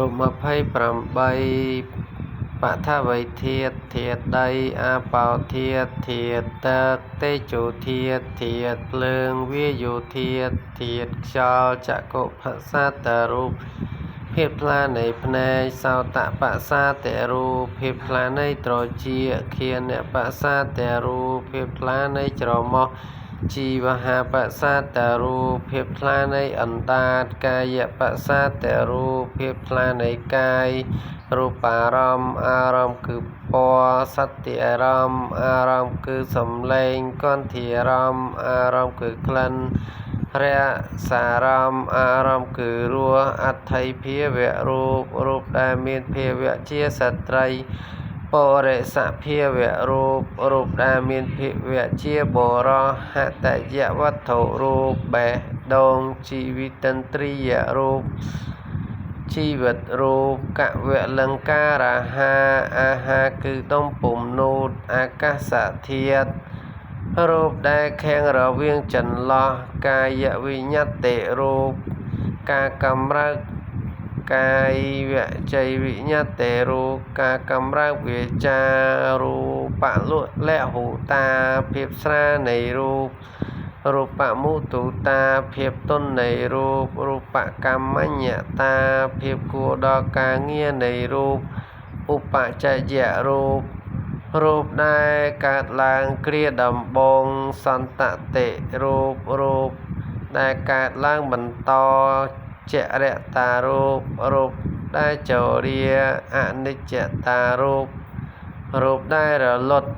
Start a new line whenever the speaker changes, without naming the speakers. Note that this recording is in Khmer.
រូប28បឋវីធាតុ ធាតុដី អាបោធាតុ ធាតុទឹក តេជោធាតុ ធាតុភ្លើង វាយោធាតុ ធាតុខ្យល់ ចក្ខុបសាទរូប ភាពថ្លានៃភ្នែក សោតបសាទរូប ភាពថ្លានៃត្រចៀក ឃានបសាទរូប ភាពថ្លានៃច្រមុះ ជីវហាបសាទរូប ភាពថ្លានៃអណ្ដាត កាយបសាទរូប ភាពថ្លានៃកាយ រូបារម្មណ៍ អារម្មណ៍គឺពណ៌ សត្តិអារម្មណ៍ អារម្មណ៍គឺសំឡេង គន្ធារម្មណ៍ អារម្មណ៍គឺក្លិន រសារម្មណ៍ អារម្មណ៍គឺរស អត្ថិភាវៈរូប រូបដែលមានភាវៈជាស្ត្រី បរិសភាវៈរូប រូបដែលមានភាវៈជាបុរស ហតយវត្ថុរូប បេះដូង ជីវិតិន្ទ្រីយរូប ជីវិតរូប កវលង្ការហារ អាហារគឺដុំពុម្ពនូត អាកាសធាតុ រូបដែលខាំងរវាងចន្លោះ កាយវិញ្ញត្តិរូប ការកម្រើកកាយជ័យវិញ្ញត្តិរូប ការកម្រើកវាចារូបលហុតា ភាពស្រាលនៃរូប រូបមុទុតា ភាពទន់នៃរូប រូបកម្មញ្ញតា ភាពគួរដល់ការងារនៃរូប ឧបចយរូប រូបដែលកើតឡើងគ្រាដំបូង សន្តតិរូប រូបដែលកើតឡើងបន្តចរតារូប រូបដែលជរា អនិច្ចតារូប រូបដែលរលត់